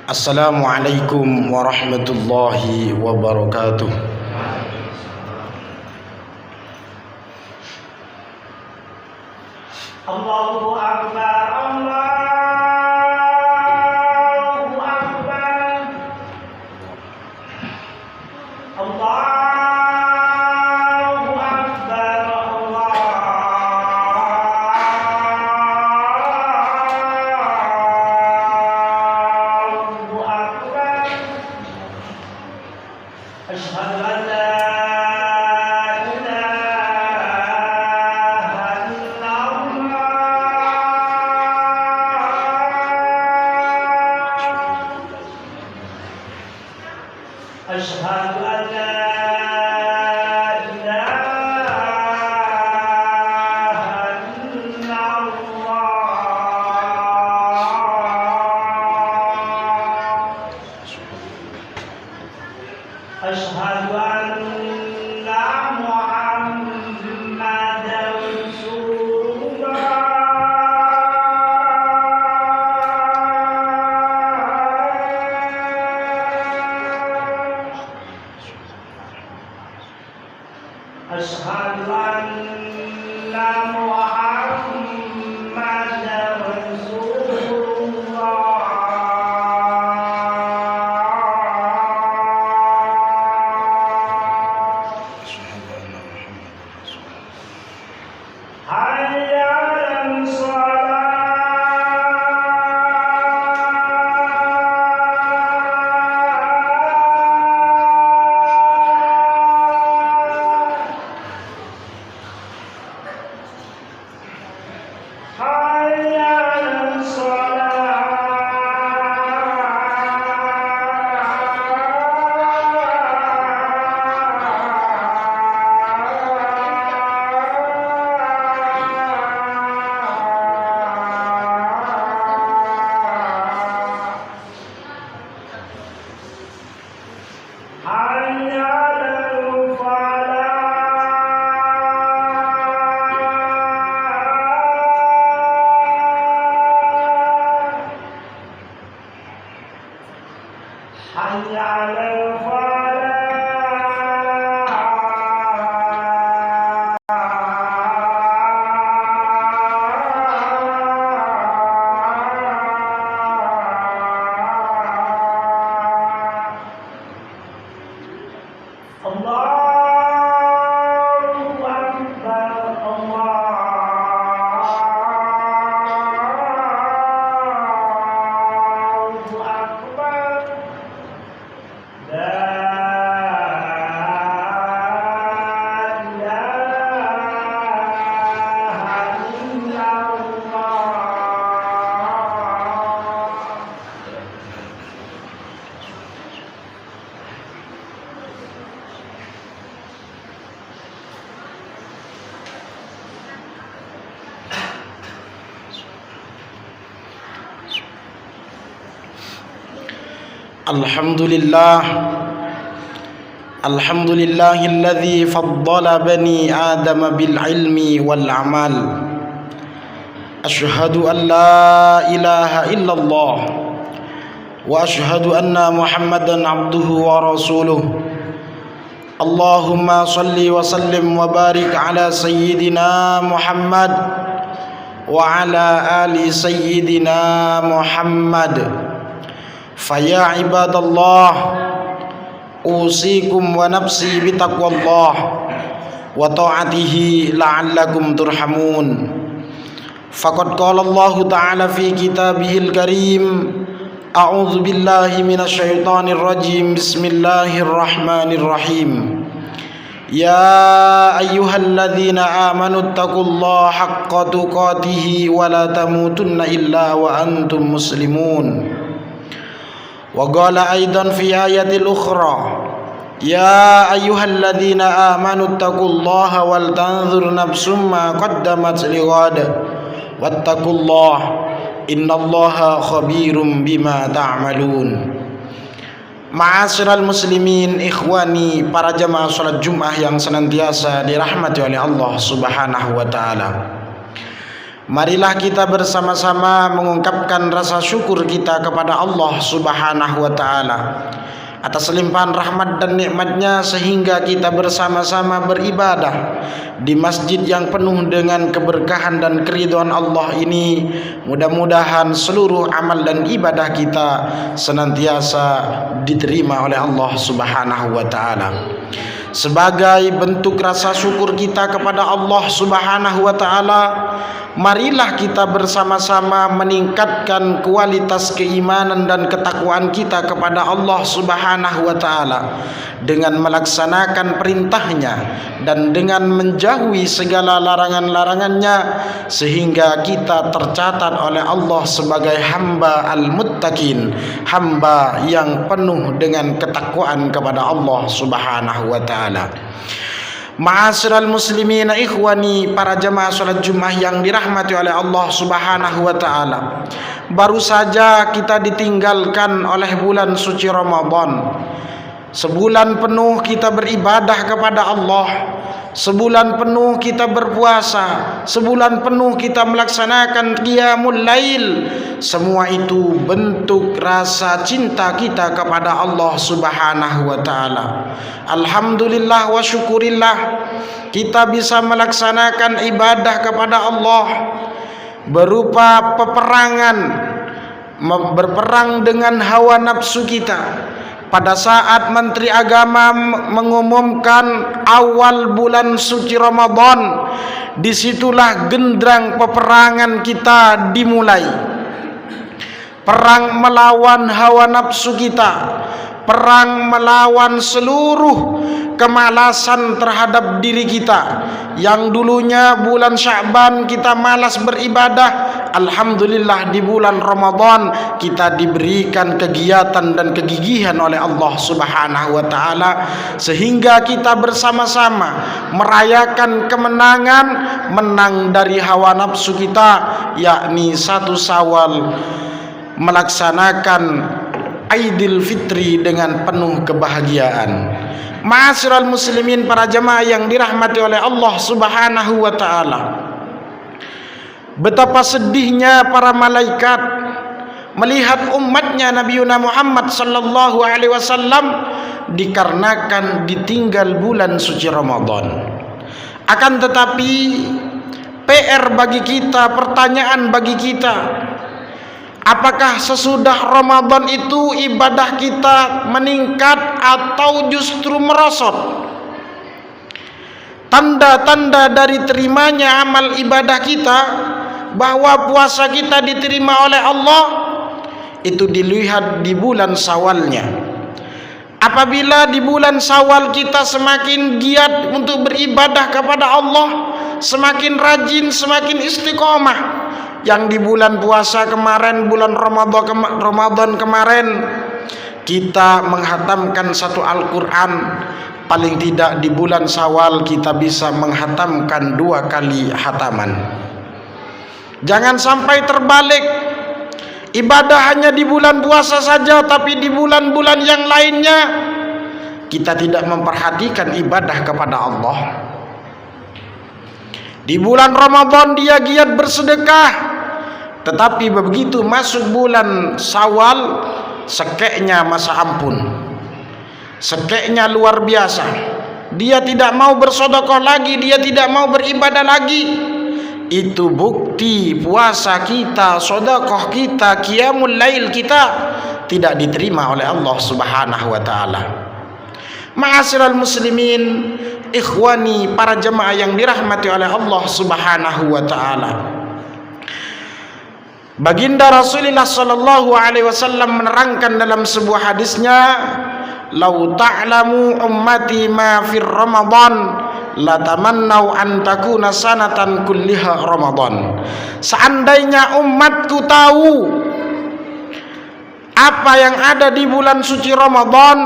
Assalamualaikum warahmatullahi wabarakatuh. Allahu Akbar, Allahu Akbar, Allahu Akbar, Allahu Akbar. Asyhadu an la أشهد أن لا إله إلا الله أشهد أن محمدا رسول أشهد أن محمدا رسول الله حي على حي على حي على الفلاح حي على الفلاح الله أكبر الله أكبر لا إله إلا الله الحمد لله الذي فضل بني آدم بالعلم والعمل. أشهد أن لا إله إلا الله وأشهد أن محمدا عبده ورسوله. اللهم صل وسلم وبارك على سيدنا محمد وعلى آل سيدنا محمد. فيا عباد الله، أوصيكم ونفسي بتقوى الله وطاعته لعلكم ترحمون. فقد قال الله تعالى في كتابه الكريم: أعوذ بالله من الشيطان الرجيم. بسم الله الرحمن الرحيم. يا أيها الذين آمنوا اتقوا الله حق تقاته ولا تموتن إلا وأنتم مسلمون. وقال أيضا في آية الأخرى: يا أيها الذين آمنوا اتقوا الله ولتنظر نفس ما قدمت لغد واتقوا الله إن الله خبير بما تعملون. Ma'asyiral muslimin, ikhwani, para jamaah salat Jumat yang senantiasa dirahmati oleh Allah Subhanahu wa taala. Marilah kita bersama-sama mengungkapkan rasa syukur kita kepada Allah Subhanahu wa ta'ala atas limpahan rahmat dan nikmatnya sehingga kita bersama-sama beribadah di masjid yang penuh dengan keberkahan dan keridhaan Allah ini. Mudah-mudahan seluruh amal dan ibadah kita senantiasa diterima oleh Allah Subhanahu wa ta'ala. Sebagai bentuk rasa syukur kita kepada Allah Subhanahu wa ta'ala, marilah kita bersama-sama meningkatkan kualitas keimanan dan ketakwaan kita kepada Allah Subhanahu wa ta'ala dengan melaksanakan perintahnya dan dengan menjauhi segala larangan-larangannya, sehingga kita tercatat oleh Allah sebagai hamba al-muttaqin, hamba yang penuh dengan ketakwaan kepada Allah Subhanahu wa ta'ala. Ma'asyiral muslimin, ikhwani, para jamaah salat Jumat yang dirahmati oleh Allah Subhanahu wa ta'ala. Baru saja kita ditinggalkan oleh bulan suci Ramadan. Sebulan penuh kita beribadah kepada Allah, sebulan penuh kita berpuasa, sebulan penuh kita melaksanakan qiyamul lail. Semua itu bentuk rasa cinta kita kepada Allah Subhanahu wa ta'ala. Alhamdulillah wa syukurillah, kita bisa melaksanakan ibadah kepada Allah berupa peperangan, berperang dengan hawa nafsu kita. Pada saat Menteri Agama mengumumkan awal bulan suci Ramadan, disitulah genderang peperangan kita dimulai. Perang melawan hawa nafsu kita, perang melawan seluruh kemalasan terhadap diri kita. Yang dulunya bulan Sya'ban kita malas beribadah, alhamdulillah di bulan Ramadan kita diberikan kegiatan dan kegigihan oleh Allah Subhanahu wa ta'ala, sehingga kita bersama-sama merayakan kemenangan, menang dari hawa nafsu kita, yakni 1 Syawal, melaksanakan Aidil Fitri dengan penuh kebahagiaan. Ma'asyiral muslimin, para jamaah yang dirahmati oleh Allah Subhanahu wa ta'ala, betapa sedihnya para malaikat melihat umatnya Nabiuna Muhammad sallallahu alaihi wasallam dikarenakan ditinggal bulan suci Ramadan. Akan tetapi PR bagi kita, pertanyaan bagi kita, apakah sesudah Ramadan itu ibadah kita meningkat atau justru merosot? Tanda-tanda dari terimanya amal ibadah kita, bahwa puasa kita diterima oleh Allah, itu dilihat di bulan Syawalnya. Apabila di bulan Syawal kita semakin giat untuk beribadah kepada Allah, semakin rajin, semakin istiqomah. Yang di bulan puasa kemarin, bulan Ramadan kemarin, kita menghatamkan 1 Al-Quran. Paling tidak di bulan Syawal kita bisa menghatamkan 2 kali hataman. Jangan sampai terbalik, ibadah hanya di bulan puasa saja, tapi di bulan-bulan yang lainnya kita tidak memperhatikan ibadah kepada Allah. Di bulan Ramadan dia giat bersedekah, tetapi begitu masuk bulan Syawal, sekeknya masa ampun, sekeknya luar biasa. Dia tidak mau bersedekah lagi, dia tidak mau beribadah lagi. Itu bukti puasa kita, sedekah kita, qiyamul lail kita tidak diterima oleh Allah Subhanahu wa ta'ala. Ma'asyiral muslimin, ikhwani, para jemaah yang dirahmati oleh Allah Subhanahu wa ta'ala, Baginda Rasulullah sallallahu alaihi wasallam menerangkan dalam sebuah hadisnya, "Lau ta'lamu ummati ma fir Ramadan latamannau an takuna sanatan kulliha Ramadan." Seandainya umatku tahu apa yang ada di bulan suci Ramadan,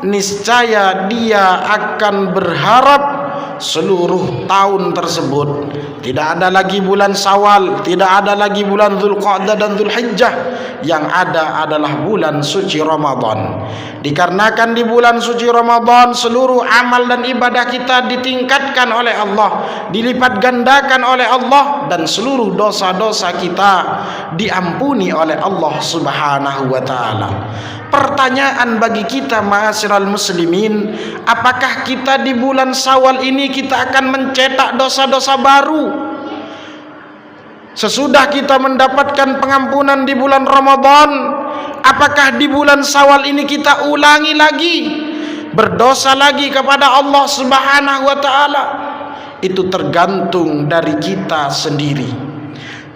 niscaya dia akan berharap seluruh tahun tersebut. Tidak ada lagi bulan Syawal, tidak ada lagi bulan Dzulqa'dah dan Dzulhijjah. Yang ada adalah bulan suci Ramadan. Dikarenakan di bulan suci Ramadan seluruh amal dan ibadah kita ditingkatkan oleh Allah, dilipat gandakan oleh Allah, dan seluruh dosa-dosa kita diampuni oleh Allah Subhanahu wa taala. Pertanyaan bagi kita ma'asyiral muslimin, apakah kita di bulan Syawal ini kita akan mencetak dosa-dosa baru? Sesudah kita mendapatkan pengampunan di bulan Ramadan, apakah di bulan Syawal ini kita ulangi lagi berdosa lagi kepada Allah Subhanahu wa taala? Itu tergantung dari kita sendiri.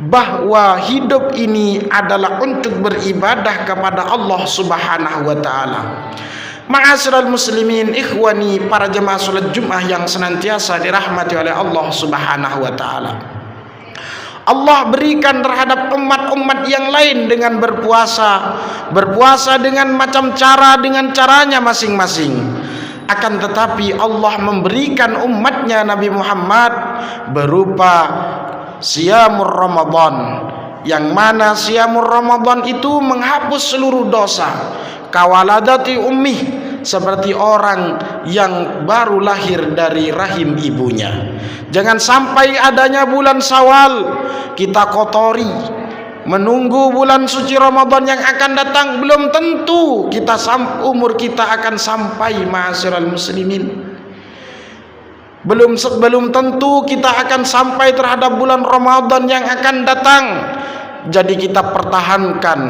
Bahwa hidup ini adalah untuk beribadah kepada Allah Subhanahu wa taala. Ma'asyiral muslimin, ikhwani, para jemaah salat Jumat yang senantiasa dirahmati oleh Allah Subhanahu wa taala. Allah berikan terhadap umat-umat yang lain dengan berpuasa dengan macam cara, dengan caranya masing-masing. Akan tetapi Allah memberikan umatnya Nabi Muhammad berupa Siyamur Ramadan, yang mana Siyamur Ramadan itu menghapus seluruh dosa. Kawaladati ummih, seperti orang yang baru lahir dari rahim ibunya. Jangan sampai adanya bulan Syawal kita kotori, menunggu bulan suci Ramadan yang akan datang. Belum tentu kita umur kita akan sampai, ma'asyiral muslimin. Belum tentu kita akan sampai terhadap bulan Ramadan yang akan datang. Jadi kita pertahankan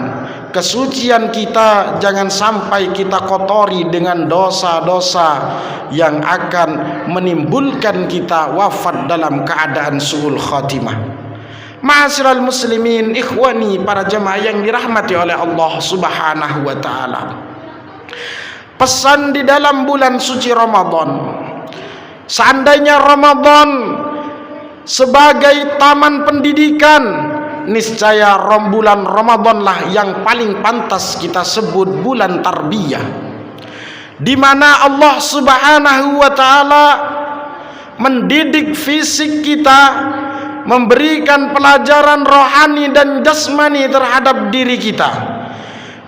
kesucian kita, jangan sampai kita kotori dengan dosa-dosa yang akan menimbulkan kita wafat dalam keadaan su'ul khatimah. Ma'asyiral muslimin, ikhwani, para jemaah yang dirahmati oleh Allah Subhanahu wa taala. Pesan di dalam bulan suci Ramadan, seandainya Ramadan sebagai taman pendidikan, niscaya bulan Ramadanlah yang paling pantas kita sebut bulan tarbiyah, di mana Allah Subhanahu wa taala mendidik fisik kita, memberikan pelajaran rohani dan jasmani terhadap diri kita.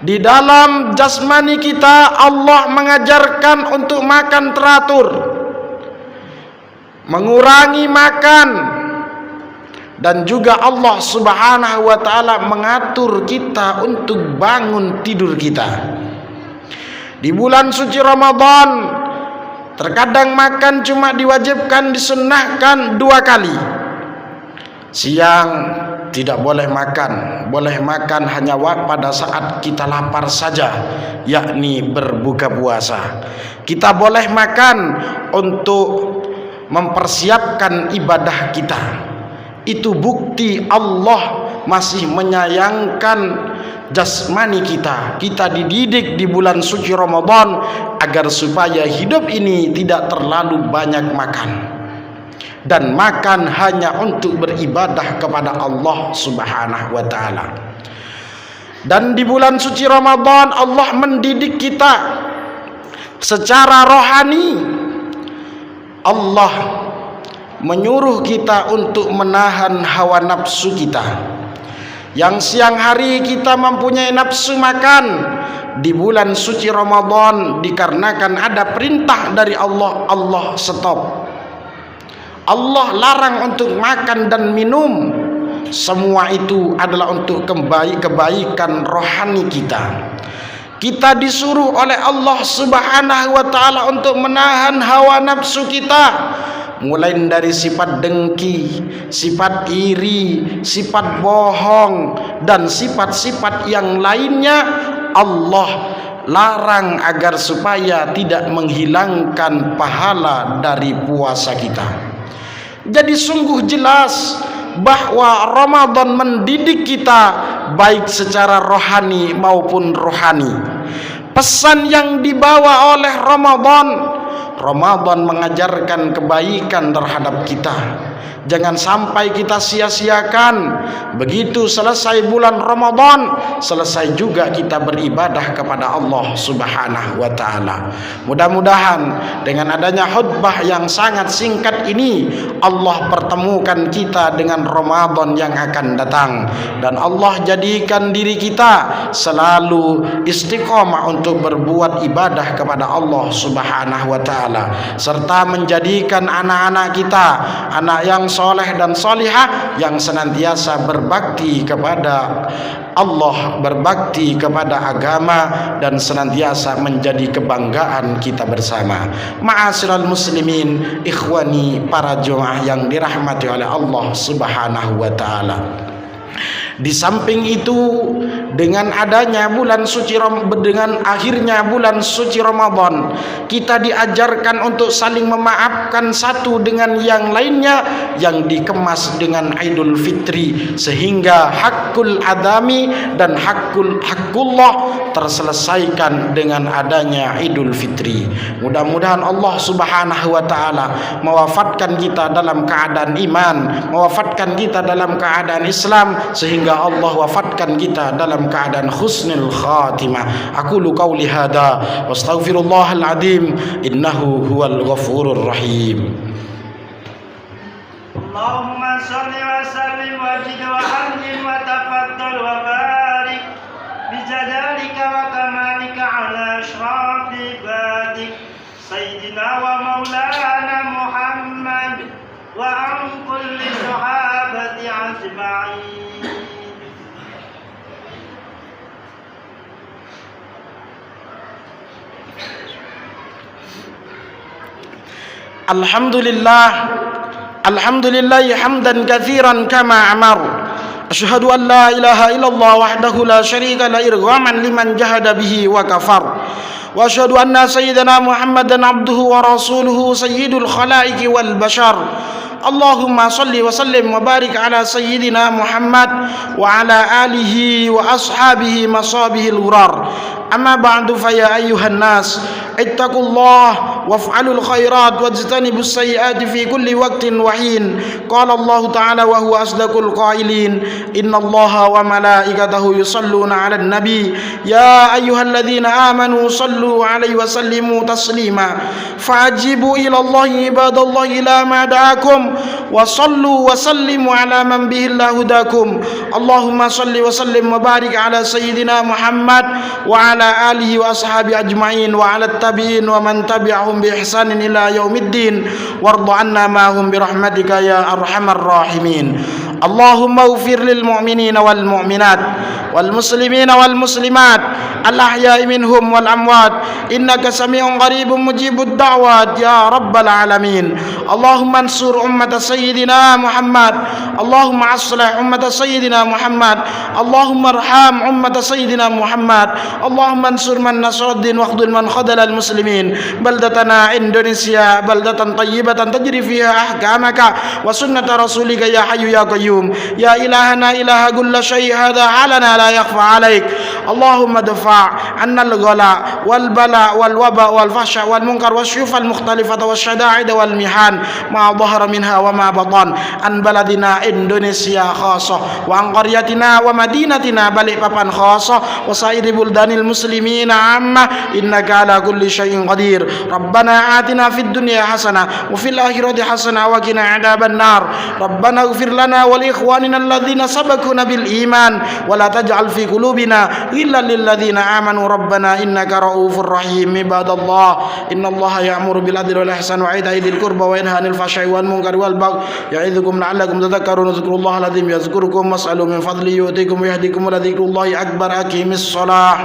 Di dalam jasmani kita Allah mengajarkan untuk makan teratur, mengurangi makan, dan juga Allah Subhanahu wa taala mengatur kita untuk bangun tidur kita. Di bulan suci Ramadan terkadang makan cuma diwajibkan, disunnahkan 2 kali. Siang tidak boleh makan, boleh makan hanya pada saat kita lapar saja, yakni berbuka puasa. Kita boleh makan untuk mempersiapkan ibadah kita. Itu bukti Allah masih menyayangkan jasmani kita. Kita dididik di bulan suci Ramadan agar supaya hidup ini tidak terlalu banyak makan, dan makan hanya untuk beribadah kepada Allah Subhanahu wa taala. Dan di bulan suci Ramadan Allah mendidik kita secara rohani. Allah menyuruh kita untuk menahan hawa nafsu kita. Yang siang hari kita mempunyai nafsu makan, di bulan suci Ramadan dikarenakan ada perintah dari Allah, Allah stop. Allah larang untuk makan dan minum. Semua itu adalah untuk kebaikan rohani kita. Kita disuruh oleh Allah Subhanahu wa taala untuk menahan hawa nafsu kita, mulai dari sifat dengki, sifat iri, sifat bohong, dan sifat-sifat yang lainnya. Allah larang agar supaya tidak menghilangkan pahala dari puasa kita. Jadi sungguh jelas bahwa Ramadan mendidik kita baik secara rohani maupun rohani. Pesan yang dibawa oleh Ramadan mengajarkan kebaikan terhadap kita. Jangan sampai kita sia-siakan. Begitu selesai bulan Ramadan, selesai juga kita beribadah kepada Allah Subhanahu wa taala. Mudah-mudahan dengan adanya khutbah yang sangat singkat ini, Allah pertemukan kita dengan Ramadan yang akan datang, dan Allah jadikan diri kita selalu istiqomah untuk berbuat ibadah kepada Allah Subhanahu wa taala, serta menjadikan anak-anak kita anak yang soleh dan solihah yang senantiasa berbakti kepada Allah, berbakti kepada agama, dan senantiasa menjadi kebanggaan kita bersama. Ma'asyiral muslimin, ikhwani, para jemaah yang dirahmati oleh Allah Subhanahu wa taala. Di samping itu, dengan adanya bulan suci dengan akhirnya bulan suci Ramadan, kita diajarkan untuk saling memaafkan satu dengan yang lainnya, yang dikemas dengan Idul Fitri, sehingga hakul adami dan hakullah terselesaikan dengan adanya Idul Fitri. Mudah-mudahan Allah Subhanahu wa taala mewafatkan kita dalam keadaan iman, mewafatkan kita dalam keadaan Islam, sehingga Allah wafatkan kita dalam keadaan husnul khatimah. Aqulu qauli hada wa astaghfirullahal azim innahu huwal ghafurur rahim. Allahumma shalli wa sallim wa zid wa anzil wa tafaddal wa barik bi jadalika wa kamalika ala ashrafil ibadik sayyidina wa maulana Muhammad wa an kulli sahabati ajma'in. Alhamdulillah, alhamdulillah hamdan katsiran kama amar. Asyhadu an la ilaha illallah wahdahu la syarika la irghaman liman jahada bihi wa kafar. Wa asyhadu anna sayyidana Muhammadan abduhu wa rasuluhu sayyidul khalaiqi wal bashar. Allahumma salli wa sallim wa barik ala sayyidina Muhammad wa ala alihi wa ashabihi masabihil ghurar. Amma ba'du, fa ya ayyuhan nas ittaqullah waf'alul khairat wajtanibus sayyiati fi kulli waqtin wa hin. Qala Allah ta'ala wa huwa asdaqul qailin, innallaha wa malaikatahu yusalluna 'alan nabi ya ayyuhalladzina amanu sallu 'alaihi wa sallimu taslima. Fa'ajibu ila Allah ibadallahi ila ma da'akum wa sallu wa sallimu 'ala man bihi hudakum. Allahumma salli wa sallim wa barik 'ala sayyidina Muhammad wa 'ala alihi wa ashabi ajma'in wa 'ala tabi'in wa man tabi'ahum bi ihsanin ila yaumiddin warda anna ma hum bi rahmatika ya arhamar rahimin. Allahumma ighfir lil mu'minina wal mu'minat wal muslimina wal muslimat al ahya'i minhum wal amwat innaka sami'un qaribun mujibud da'wat ya rabbal alamin. Allahumma ansur ummat sayyidina Muhammad, Allahumma aslih ummat sayyidina Muhammad, Allahumma arham ummat sayyidina Muhammad, Allahumma ansur man nasruddin waqdul man khadala al muslimin. Baldatana Indonesia baldatan tayyibatan tajri fiha ahkamaka wa sunnata rasulika ya hayyu ya qayyum ya ilahana ilaha kulla syai' hadha halana la yakhfa alaik. Allahumma dafa' anna al-ghala wal bala wal waba wal fahsya wal munkar wasyuf al mukhtalifata wasyada'id wal mihan ma dhahara minha wa ma batan an baladina Indonesia khassah wa an qaryatina wa madinatina Balikpapan khassah wa sairi buldanil muslimina amma innaka ala kulli syai'in qadir. Rabbana atina fid dunya hasanah wa fil akhirati hasanah wa qina adzaban nar. Rabbana ighfir lana wa li ikhwanina alladhina sabaquna bil iman wa la taj'al fi qulubina ghillan lil ladzina amanu rabbana innaka raufur rahim. Ibadallah, innallaha ya'muru bil adli wal ihsani wa ita'i dzil qurba wa yanha 'anil fahsya'i wal munkari wal baghi ya'idzukum la'allakum tadhakkarun. Dzikrullahal azim yazkurukum was'alu min fadlihi yu'tikum wa yahdikum wa la dzikrullahi akbar. Aqimis shalah.